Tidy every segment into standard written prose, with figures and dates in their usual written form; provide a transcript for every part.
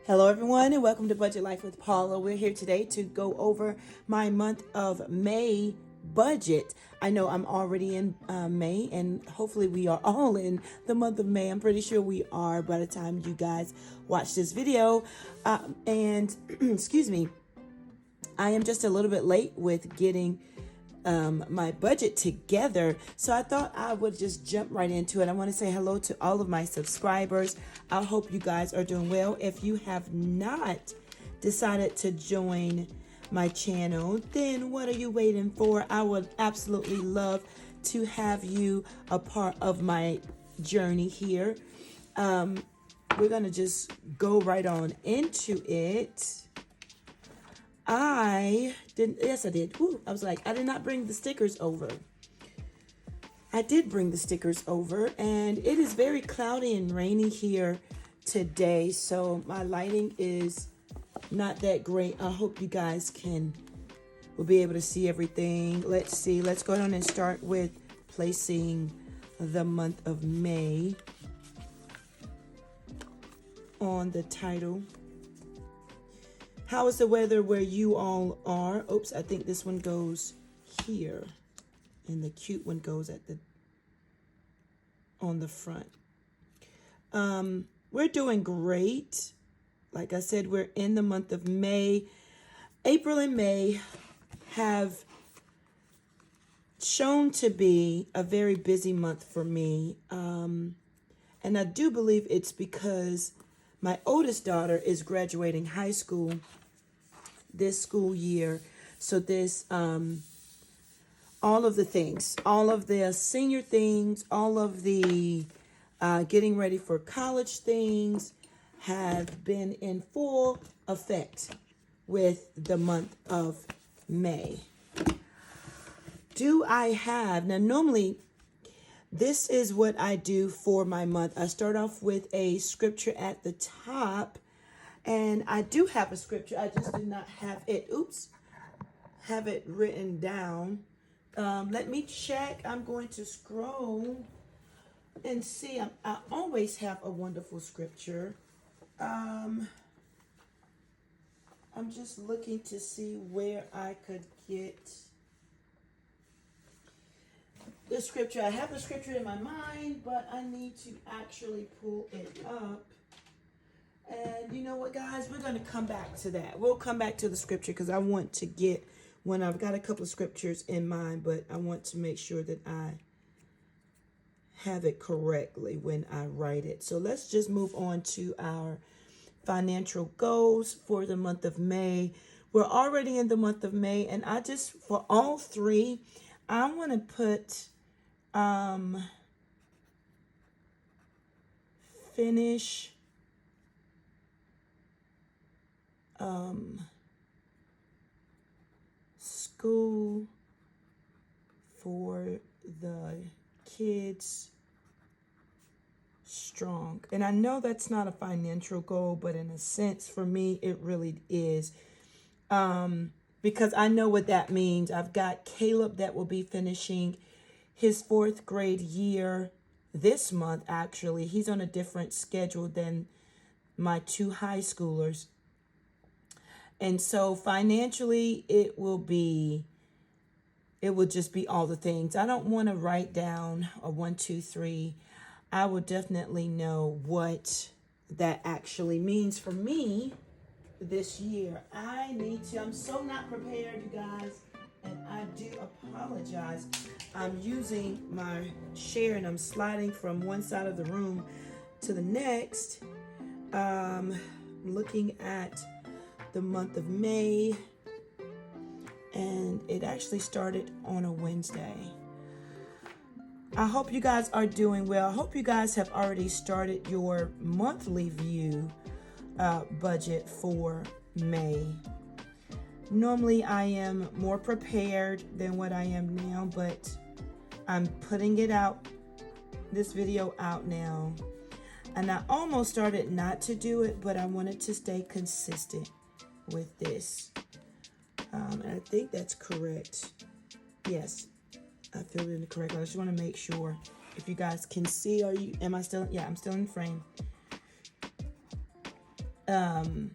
Hello, everyone, and welcome to Budget Life with Paula. We're here today to go over my month of May budget. I know I'm already in May, and hopefully, we are all in the month of May. I'm pretty sure we are by the time you guys watch this video. And excuse me, I am just a little bit late with getting my budget together. So I thought I would just jump right into it. I want to say hello to all of my subscribers. I hope you guys are doing well. If you have not decided to join my channel, then what are you waiting for? I would absolutely love to have you a part of my journey here. We're going to just go right on into it. Yes, I did. Ooh, I was like, I did not bring the stickers over. I did bring the stickers over, and it is very cloudy and rainy here today, so my lighting is not that great. I hope you guys will be able to see everything. Let's see. Let's go on and start with placing the month of May on the title. How is the weather where you all are? Oops, I think this one goes here. And the cute one goes on the front. We're doing great. Like I said, we're in the month of May. April and May have shown to be a very busy month for me. And I do believe it's because my oldest daughter is graduating high school this school year. So all of the things, all of the senior things, all of the getting ready for college things have been in full effect with the month of May. Now normally this is what I do for my month. I start off with a scripture at the top, and I do have a scripture. I just did not have it. Have it written down. Let me check. I'm going to scroll and see. I always have a wonderful scripture. I'm just looking to see where I could get the scripture. I have the scripture in my mind, but I need to actually pull it up. And you know what, guys? We're going to come back to that. We'll come back to the scripture because I want to get, when I've got a couple of scriptures in mind, but I want to make sure that I have it correctly when I write it. So let's just move on to our financial goals for the month of May. We're already in the month of May, and for all three, I want to put finish school for the kids strong. And I know that's not a financial goal, but in a sense, for me, it really is. Because I know what that means. I've got Caleb that will be finishing his 4th grade year this month, actually. He's on a different schedule than my 2 high schoolers. And so financially, it will just be all the things. I don't want to write down a 1, 2, 3. I will definitely know what that actually means for me this year. I'm so not prepared, you guys, and I do apologize. I'm using my chair and I'm sliding from one side of the room to the next. Looking at the month of May, and it actually started on a Wednesday. I hope you guys are doing well. I hope you guys have already started your monthly view budget for May. Normally I am more prepared than what I am now, but I'm putting this video out now. And I almost started not to do it, but I wanted to stay consistent with this. And I think that's correct. Yes, I filled it in correctly. I just want to make sure if you guys can see. Am I still? Yeah, I'm still in frame. I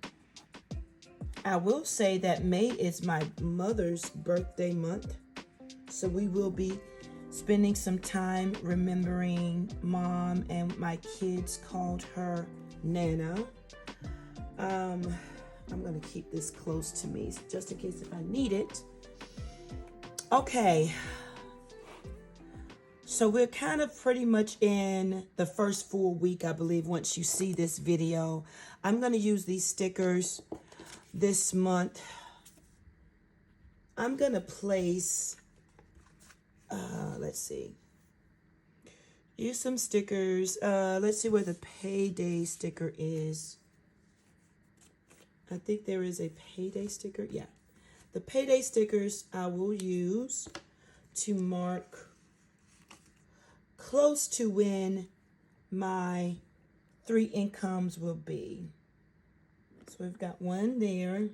will say that May is my mother's birthday month. So we will be spending some time remembering Mom, and my kids called her Nana. I'm going to keep this close to me just in case if I need it. Okay. So we're kind of pretty much in the first full week, I believe, once you see this video. I'm going to use these stickers this month. I'm going to place, let's see, use some stickers. Let's see where the payday sticker is. I think there is a payday sticker. Yeah. The payday stickers I will use to mark close to when my 3 incomes will be. So we've got one there.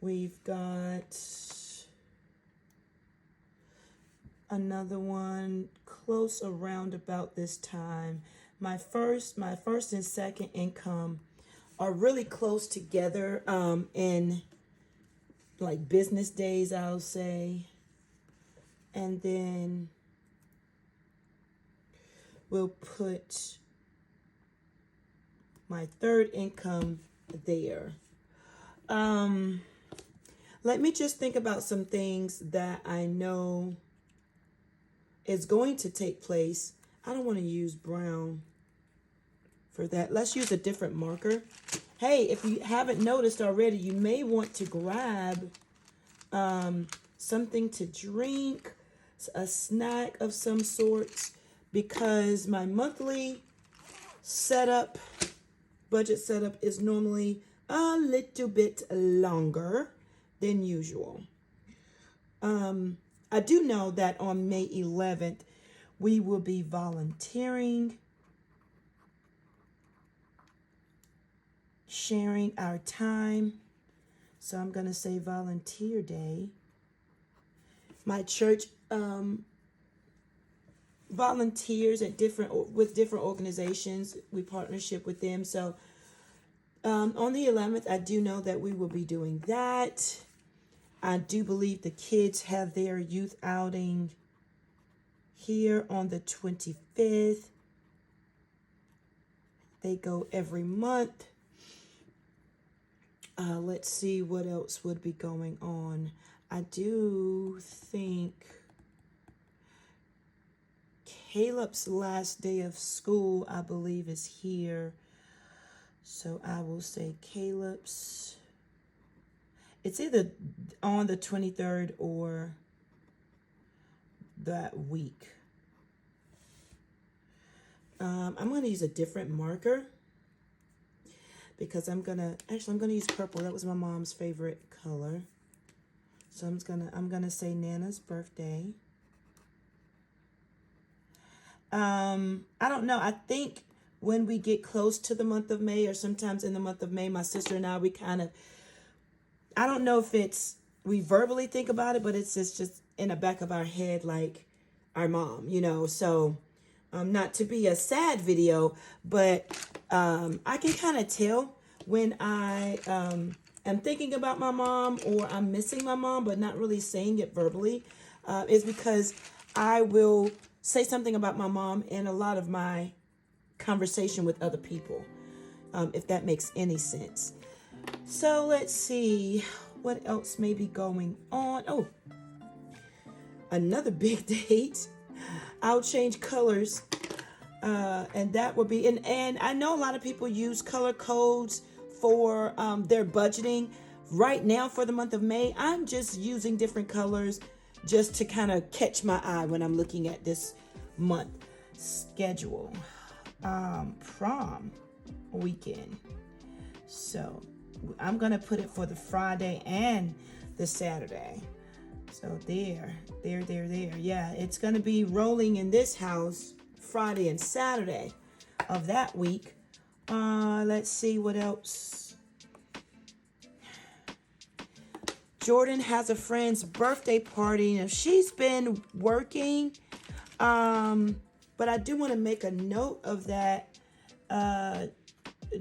We've got another one close around about this time. My first and second income are really close together in like business days, I'll say. And then we'll put my third income there. Let me just think about some things that I know is going to take place. I don't want to use brown for that. Let's use a different marker. Hey, if you haven't noticed already, you may want to grab something to drink, a snack of some sorts, because my monthly setup, budget setup is normally a little bit longer than usual. I do know that on May 11th, we will be volunteering, sharing our time. So I'm going to say volunteer day. My church volunteers at different organizations. We partnership with them. So on the 11th, I do know that we will be doing that. I do believe the kids have their youth outing here on the 25th. They go every month. Let's see what else would be going on. I do think Caleb's last day of school, I believe, is here. So I will say Caleb's. It's either on the 23rd or that week. I'm going to use a different marker because I'm going to use purple. That was my mom's favorite color. So I'm going to say Nana's birthday. I don't know. I think when we get close to the month of May, or sometimes in the month of May, my sister and I kind of, I don't know if we verbally think about it, but it's just in the back of our head, like our mom, so not to be a sad video, but I can kind of tell when I am thinking about my mom or I'm missing my mom, but not really saying it verbally, is because I will say something about my mom in a lot of my conversation with other people, if that makes any sense. So let's see what else may be going on. Oh, another big date. I'll change colors, and that will be, and I know a lot of people use color codes for their budgeting. Right now for the month of May, I'm just using different colors just to kind of catch my eye when I'm looking at this month schedule. Prom weekend. So I'm going to put it for the Friday and the Saturday. So there. Yeah, it's going to be rolling in this house Friday and Saturday of that week. Let's see what else. Jordan has a friend's birthday party. Now, she's been working, but I do want to make a note of that.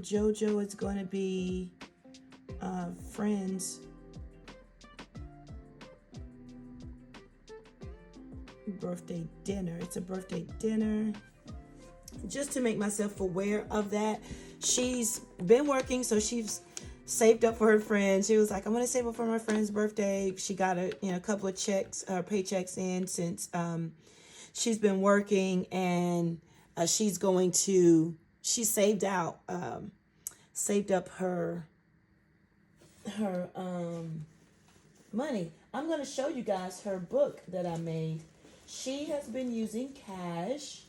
JoJo is going to be friends birthday dinner. It's a birthday dinner. Just to make myself aware of that. She's been working, so she's saved up for her friends. She was like, I'm going to save up for my friend's birthday. She got a couple of paychecks in since she's been working, and she saved up her money. I'm going to show you guys her book that I made. She has been using cash.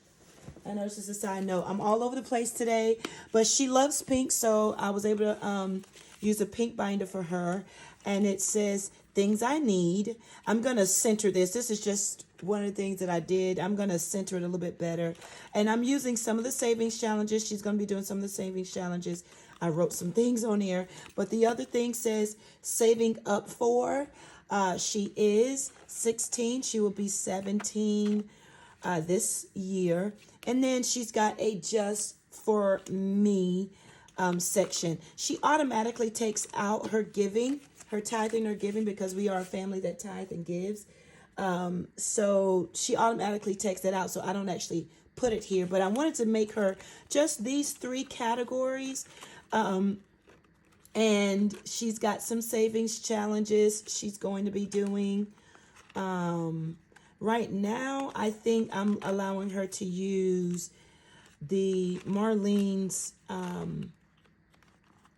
I know this is a side note. I'm all over the place today, but she loves pink, so I was able to use a pink binder for her. And it says, things I need. I'm going to center this. This is just one of the things that I did. I'm going to center it a little bit better. And I'm using some of the savings challenges. She's going to be doing some of the savings challenges. I wrote some things on here. But the other thing says, saving up for. She is 16. She will be 17 this year. And then she's got a just for me section. She automatically takes out her giving, her tithing or giving, because we are a family that tithe and gives. So she automatically takes that out. So I don't actually put it here, but I wanted to make her just these 3 categories. And she's got some savings challenges she's going to be doing. Right now, I think I'm allowing her to use the Marlene's,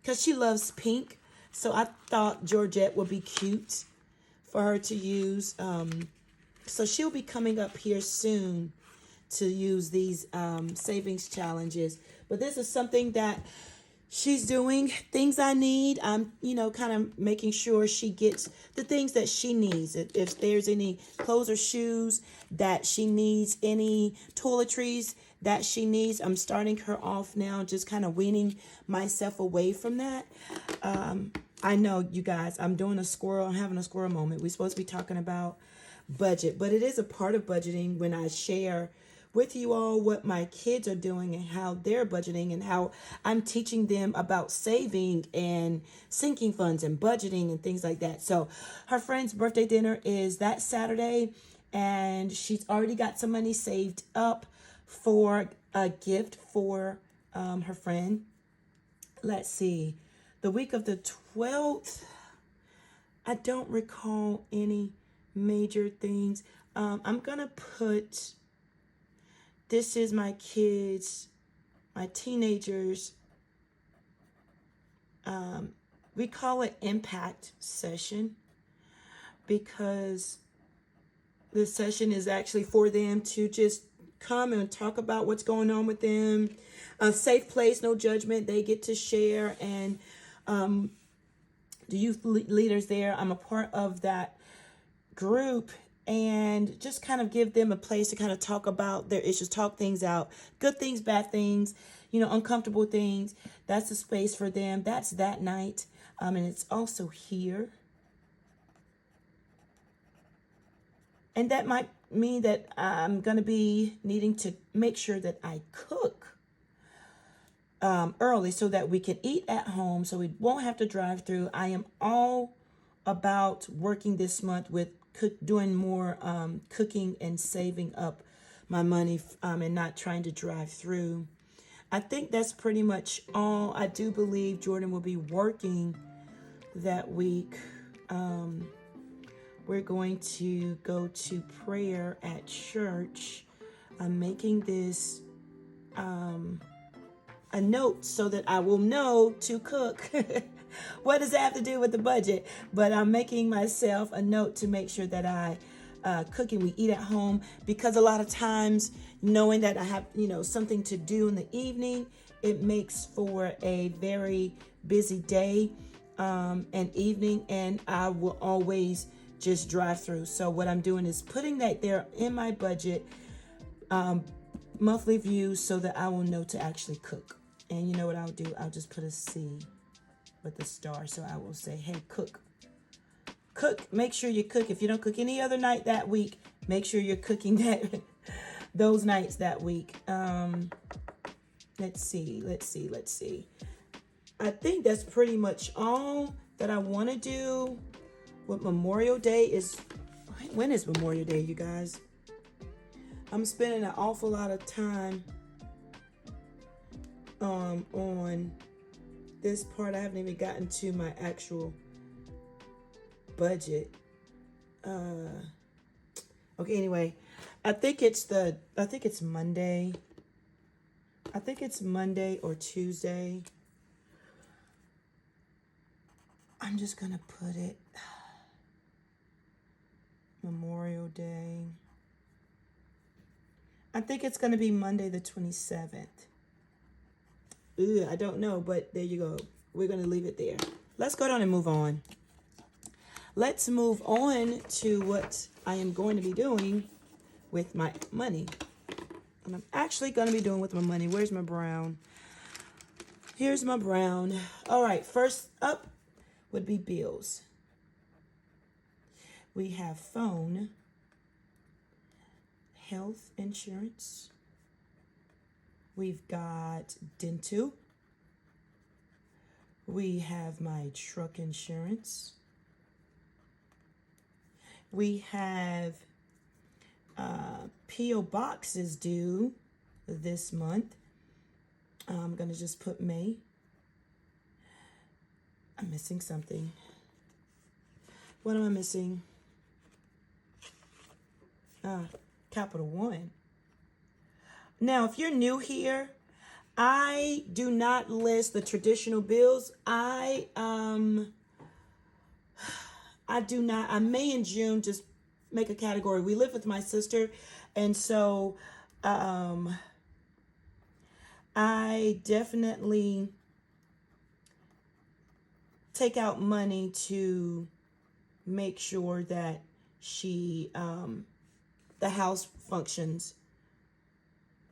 because she loves pink. So I thought Georgette would be cute for her to use. So she'll be coming up here soon to use these savings challenges. But this is something that she's doing. Things I need. I'm, kind of making sure she gets the things that she needs. If there's any clothes or shoes that she needs, any toiletries that she needs, I'm starting her off now, just kind of weaning myself away from that. I know, you guys, I'm having a squirrel moment. We're supposed to be talking about budget, but it is a part of budgeting when I share with you all what my kids are doing and how they're budgeting and how I'm teaching them about saving and sinking funds and budgeting and things like that. So her friend's birthday dinner is that Saturday, and she's already got some money saved up for a gift for her friend. Let's see. The week of the 12th, I don't recall any major things. I'm going to put... This is my kids, my teenagers. We call it impact session because the session is actually for them to just come and talk about what's going on with them. A safe place, no judgment. They get to share, and the youth leaders there, I'm a part of that group. And just kind of give them a place to kind of talk about their issues, talk things out, good things, bad things, uncomfortable things. That's the space for them. That's that night. And it's also here. And that might mean that I'm going to be needing to make sure that I cook early so that we can eat at home, so we won't have to drive through. I am all about working this month with doing more cooking and saving up my money and not trying to drive through. I think that's pretty much all. I do believe Jordan will be working that week. We're going to go to prayer at church. I'm making this a note so that I will know to cook. What does that have to do with the budget? But I'm making myself a note to make sure that I cook and we eat at home, because a lot of times knowing that I have, something to do in the evening, it makes for a very busy day and evening, and I will always just drive through. So what I'm doing is putting that there in my budget, monthly views, so that I will know to actually cook. And you know what I'll do? I'll just put a C with the star. So I will say, hey, cook. Cook. Make sure you cook. If you don't cook any other night that week, make sure you're cooking those nights that week. Let's see. I think that's pretty much all that I want to do with Memorial Day. When is Memorial Day, you guys? I'm spending an awful lot of time on this part. I haven't even gotten to my actual budget. Okay, anyway, I think it's Monday. I think it's Monday or Tuesday. I'm just gonna put it Memorial Day. I think it's gonna be Monday the 27th. I don't know, but there you go. We're gonna leave it there. Let's go down and move on. Let's move on to what I am going to be doing with my money. And I'm actually going to be doing with my money. Where's my brown? Here's my brown. All right, first up would be bills. We have phone, health insurance. We've got dental. We have my truck insurance. We have P.O. boxes due this month. I'm going to just put May. I'm missing something. What am I missing? Capital One. Now, if you're new here, I do not list the traditional bills. I do not. I May and June just make a category. We live with my sister, and so I definitely take out money to make sure that the house functions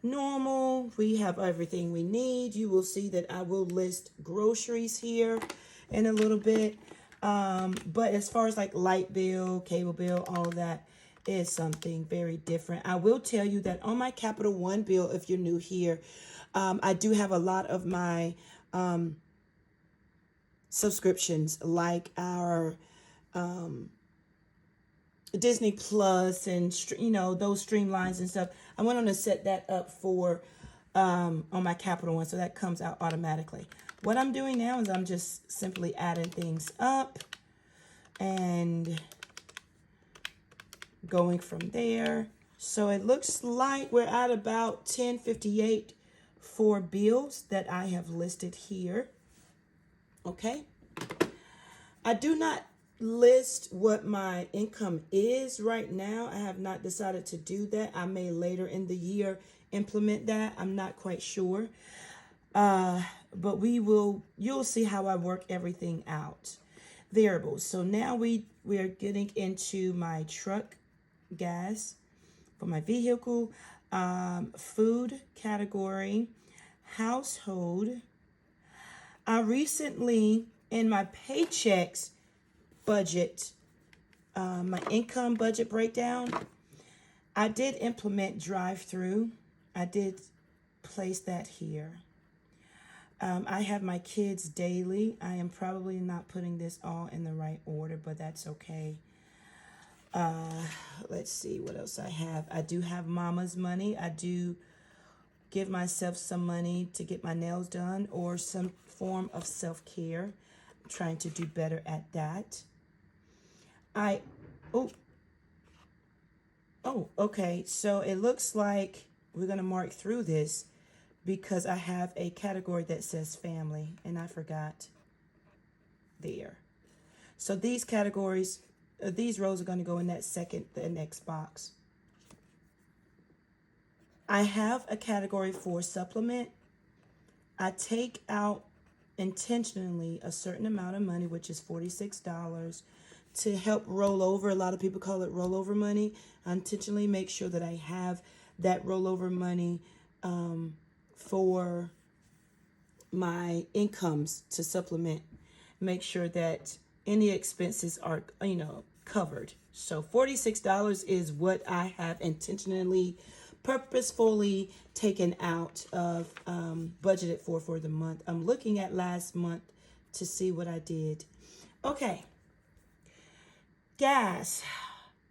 normal. We have everything we need. You will see that I will list groceries here in a little bit. But as far as like light bill, cable bill, all of that is something very different. I will tell you that on my Capital One bill, if you're new here, I do have a lot of my subscriptions, like our Disney Plus and those streamlines and stuff. I went on to set that up for on my Capital One, so that comes out automatically. What I'm doing now is I'm just simply adding things up and going from there. So it looks like we're at about 1058 for bills that I have listed here. Okay. I do not list what my income is right now. I have not decided to do that. I may later in the year implement that. I'm not quite sure. But you'll see how I work everything out. Variables. So now we are getting into my truck gas for my vehicle, food category, household. I recently, in my paychecks budget, my income budget breakdown, I did implement drive-through. I did place that here. I have my kids daily. I am probably not putting this all in the right order, but that's okay. Let's see what else I have. I do have mama's money. I do give myself some money to get my nails done or some form of self-care. I'm trying to do better at that. Okay. So it looks like we're going to mark through this because I have a category that says family, and I forgot there. So these categories, these rows are going to go in the next box. I have a category for supplement. I take out intentionally a certain amount of money, which is $46, to help roll over. A lot of people call it rollover money. I intentionally make sure that I have that rollover money for my incomes to supplement, make sure that any expenses are, covered. So $46 is what I have intentionally purposefully taken out of budgeted for the month. I'm looking at last month to see what I did. Okay. Gas.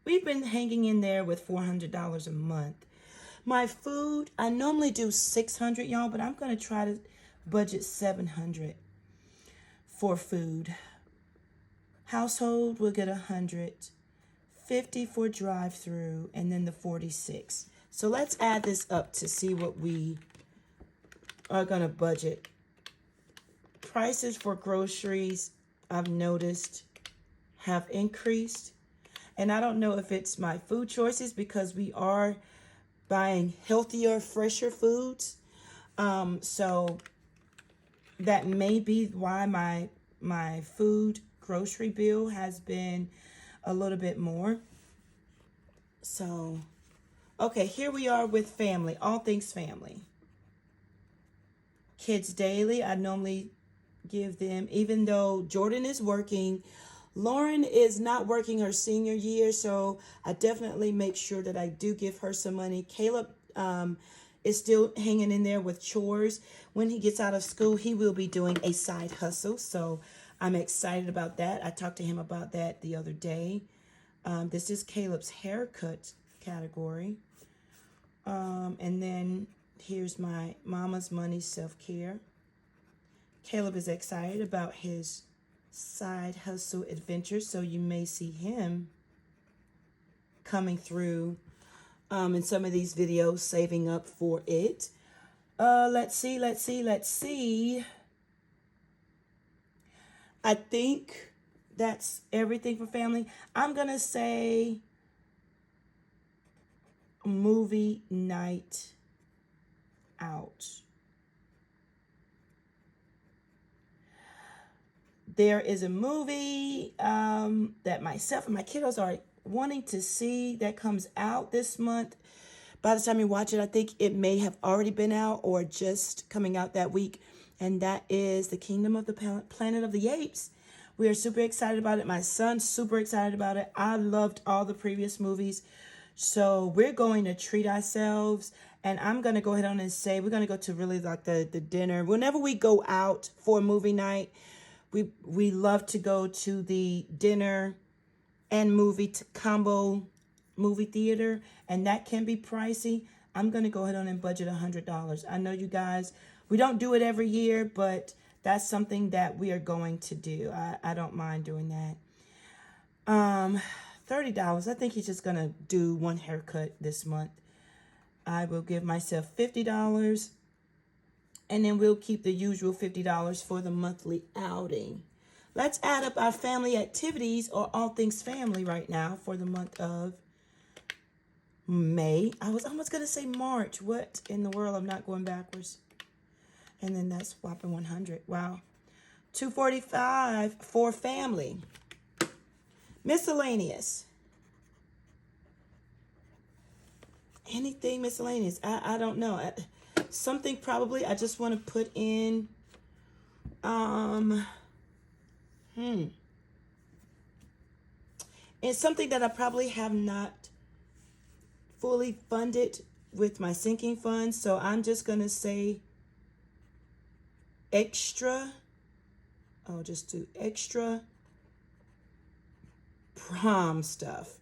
We've been hanging in there with $400 a month. My food, I normally do $600, y'all, but I'm going to try to budget $700 for food. Household will get $100, $50 for drive-through, and then the $46. So let's add this up to see what we are going to budget. Prices for groceries, I've noticed, have increased. And I don't know if it's my food choices because we are buying healthier, fresher foods. So that may be why my food grocery bill has been a little bit more. So, okay, here we are with family, all things family. Kids daily, I normally give them, even though Jordan is working, Lauren is not working her senior year, so I definitely make sure that I do give her some money. Caleb is still hanging in there with chores. When he gets out of school, he will be doing a side hustle, so I'm excited about that. I talked to him about that the other day. This is Caleb's haircut category. And then here's my mama's money self-care. Caleb is excited about his side hustle adventure, so you may see him coming through in some of these videos, saving up for it. Let's see. I think that's everything for family. I'm gonna say movie night out. There is a movie that myself and my kiddos are wanting to see that comes out this month. By the time you watch it, I think it may have already been out or just coming out that week. And that is The Kingdom of the Planet of the Apes. We are super excited about it. My son's super excited about it. I loved all the previous movies. So we're going to treat ourselves. And I'm going to go ahead on and say we're going to go to really like the dinner. Whenever we go out for a movie night, we love to go to the dinner and movie combo movie theater, and that can be pricey. I'm going to go ahead on and budget $100. I know you guys, we don't do it every year, but that's something that we are going to do. I don't mind doing that. $30. I think he's just going to do one haircut this month. I will give myself $50. And then we'll keep the usual $50 for the monthly outing. Let's add up our family activities or all things family right now for the month of May. I was almost going to say March. What in the world? I'm not going backwards. And then that's whopping 100. Wow. $245 for family. Miscellaneous. Anything miscellaneous? I don't know. Something probably I just want to put in. It's something that I probably have not fully funded with my sinking funds. So I'm just going to say extra. I'll just do extra prom stuff.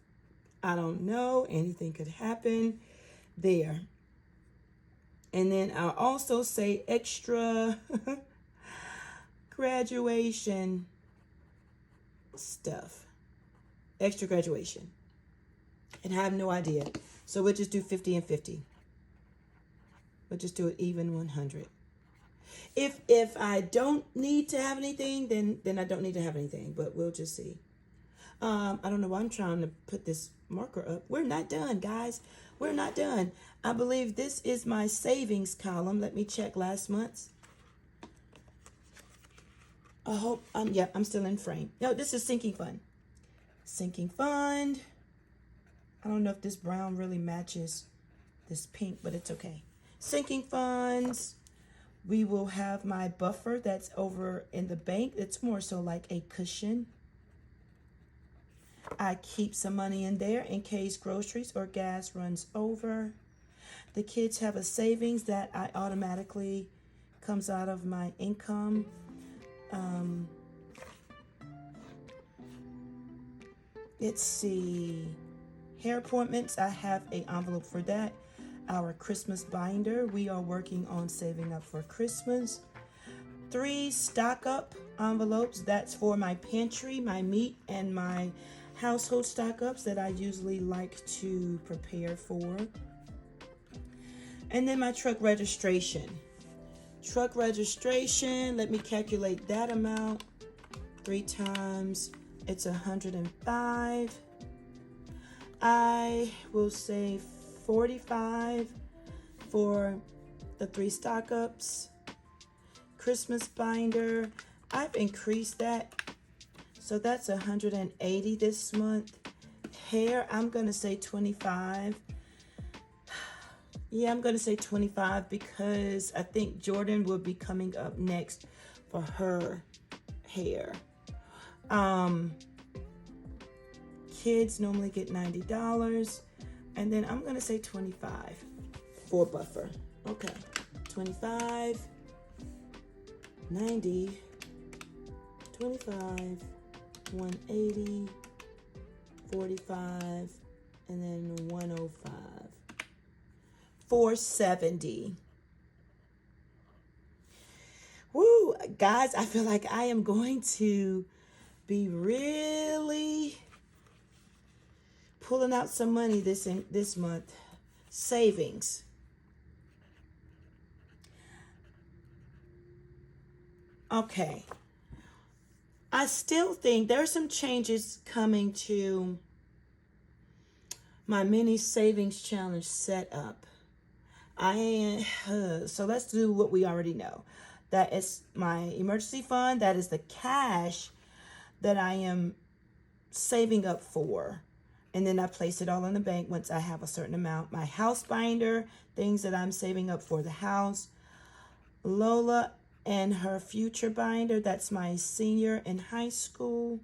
I don't know. Anything could happen there. And then I'll also say extra graduation stuff. Extra graduation. And I have no idea. So we'll just do 50 and 50. We'll just do it even 100. If I don't need to have anything, then I don't need to have anything. But we'll just see. I don't know why I'm trying to put this marker up. We're not done, guys. We're not done. I believe this is my savings column. Let me check last month's. I hope I'm still in frame. No, this is sinking fund. Sinking fund. I don't know if this brown really matches this pink, but it's okay. Sinking funds. We will have my buffer that's over in the bank. It's more so like a cushion. I keep some money in there in case groceries or gas runs over. The kids have a savings that I automatically comes out of my income. Let's see. Hair appointments, I have an envelope for that. Our Christmas binder, we are working on saving up for Christmas. 3 stock up envelopes, that's for my pantry, my meat, and my household stock ups that I usually like to prepare for. And then my truck registration. Truck registration, let me calculate that amount. 3 times, it's 105. I will say 45 for the 3 stock ups. Christmas binder, I've increased that, so that's 180 this month. Hair, I'm gonna say 25. Yeah, I'm gonna say 25 because I think Jordan will be coming up next for her hair. Kids normally get $90, and then I'm gonna say 25 for buffer. Okay, 25, 90, 25, 180, 45, and then 105. 470. Woo, guys, I feel like I am going to be really pulling out some money this month. Savings. Okay. I still think there are some changes coming to my mini savings challenge setup. So let's do what we already know. That is my emergency fund. That is the cash that I am saving up for. And then I place it all in the bank once I have a certain amount. My house binder, things that I'm saving up for the house. Lola and her future binder, that's my senior in high school,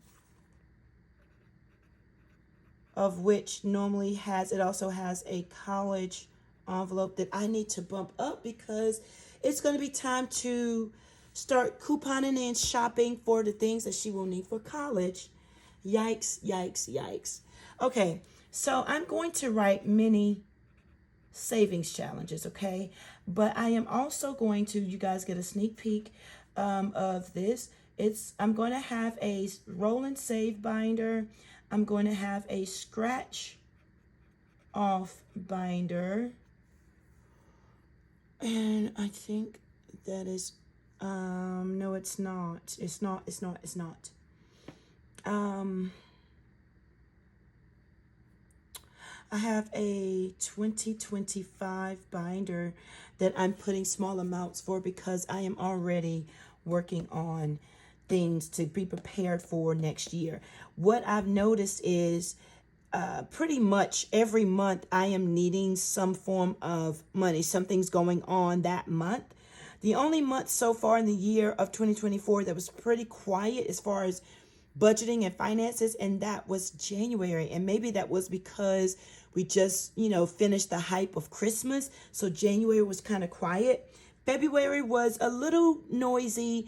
of which normally it also has a college envelope that I need to bump up because it's going to be time to start couponing and shopping for the things that she will need for college. Yikes, yikes, yikes. Okay, so I'm going to write mini savings challenges, okay? But I am also going to, you guys get a sneak peek of this. I'm going to have a roll and save binder. I'm going to have a scratch off binder. And I think that is, no, it's not. It's not. I have a 2025 binder that I'm putting small amounts for because I am already working on things to be prepared for next year. What I've noticed is pretty much every month I am needing some form of money. Something's going on that month. The only month so far in the year of 2024 that was pretty quiet as far as budgeting and finances, and that was January. And maybe that was because we just, finished the hype of Christmas. So January was kind of quiet. February was a little noisy,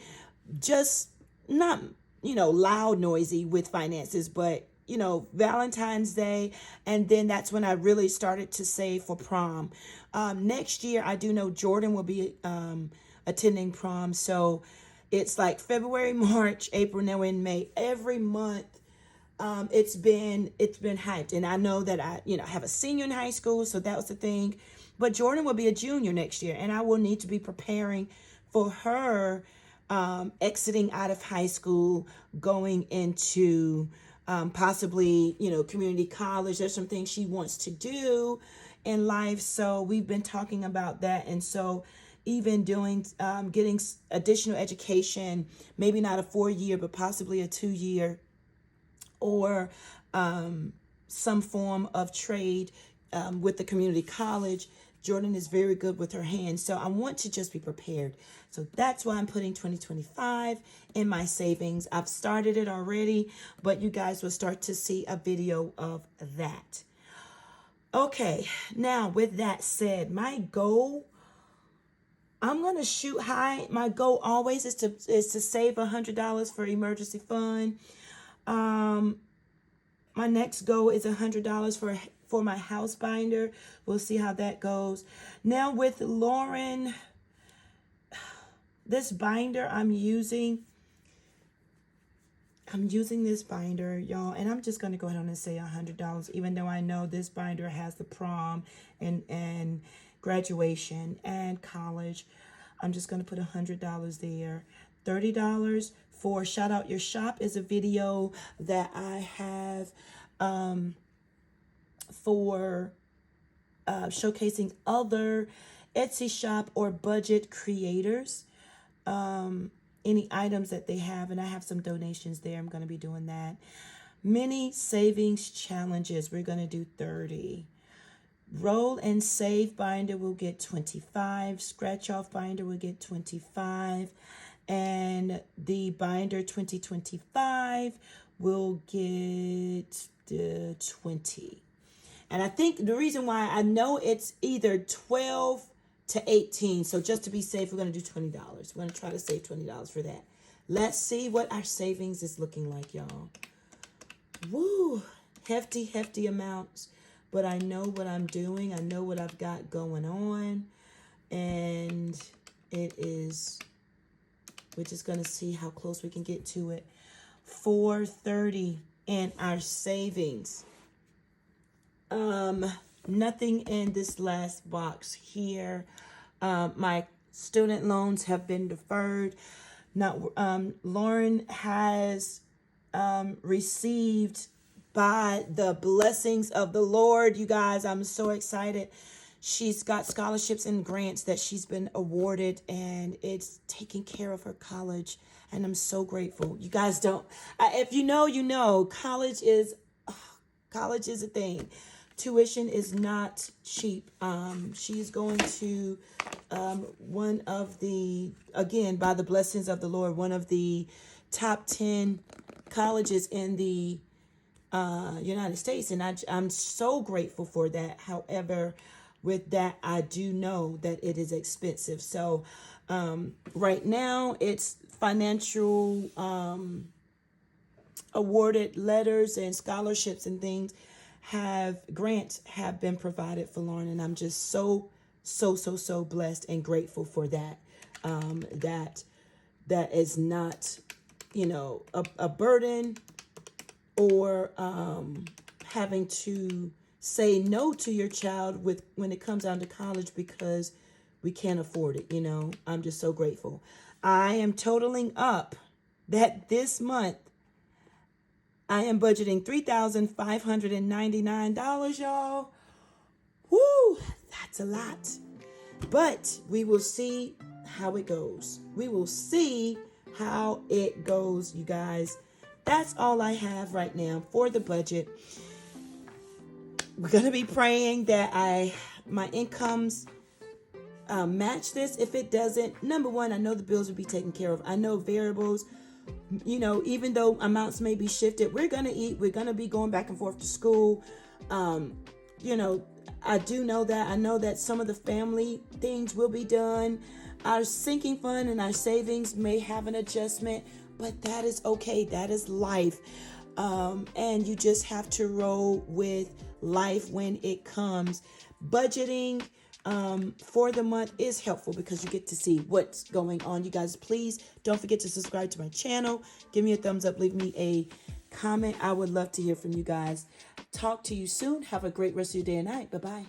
just not, loud noisy with finances, but Valentine's Day. And then that's when I really started to save for prom. Next year, I do know Jordan will be attending prom. So it's like February, March, April, now in May. Every month, it's been hyped. And I know that I have a senior in high school, so that was the thing. But Jordan will be a junior next year, and I will need to be preparing for her exiting out of high school, going into possibly, community college. There's some things she wants to do in life. So we've been talking about that. And so even doing, getting additional education, maybe not a 4-year, but possibly a 2-year, or some form of trade with the community college. Jordan is very good with her hands, so I want to just be prepared. So that's why I'm putting 2025 in my savings. I've started it already, but you guys will start to see a video of that. Okay, now with that said, my goal, I'm gonna shoot high. My goal always is to save $100 for emergency fund. Um, my next goal is $100 for my house binder. We'll see how that goes. Now with Lauren, this binder I'm using this binder, y'all, and I'm just going to go ahead and say $100, even though I know this binder has the prom and graduation and college. I'm just going to put $100 there. $30 for Shout Out Your Shop is a video that I have for showcasing other Etsy shop or budget creators. Any items that they have, and I have some donations there. I'm going to be doing that. Mini savings challenges, we're going to do 30. Roll and save binder will get 25. Scratch off binder will get 25. And the binder 2025 will get 20. And I think the reason why I know it's either 12 to 18. So just to be safe, we're going to do $20. We're going to try to save $20 for that. Let's see what our savings is looking like, y'all. Woo! Hefty, hefty amounts. But I know what I'm doing. I know what I've got going on. And it is, we're just going to see how close we can get to it. $430 in our savings. Nothing in this last box here. My student loans have been deferred. Lauren has received, by the blessings of the Lord, you guys, I'm so excited. She's got scholarships and grants that she's been awarded, and it's taking care of her college. And I'm so grateful. You guys don't, if you know, you know, college is a thing. Tuition is not cheap. She's going to one of the, again, by the blessings of the Lord, one of the top 10 colleges in the United States. And I'm so grateful for that. However, with that, I do know that it is expensive. So right now, it's financial awarded letters and scholarships and things grants have been provided for Lauren, and I'm just so blessed and grateful for that. That is not, a burden or having to say no to your child when it comes down to college because we can't afford it. I'm just so grateful. I am totaling up that this month I am budgeting $3,599, y'all. Woo, that's a lot. But we will see how it goes. We will see how it goes, you guys. That's all I have right now for the budget. We're going to be praying that my incomes match this. If it doesn't, number one, I know the bills will be taken care of. I know variables, even though amounts may be shifted, we're going to eat. We're going to be going back and forth to school. I do know that. I know that some of the family things will be done. Our sinking fund and our savings may have an adjustment, but that is okay. That is life. And you just have to roll with life when it comes. Budgeting for the month is helpful because you get to see what's going on. You guys, please don't forget to subscribe to my channel. Give me a thumbs up. Leave me a comment. I would love to hear from you guys. Talk to you soon. Have a great rest of your day and night. Bye-bye.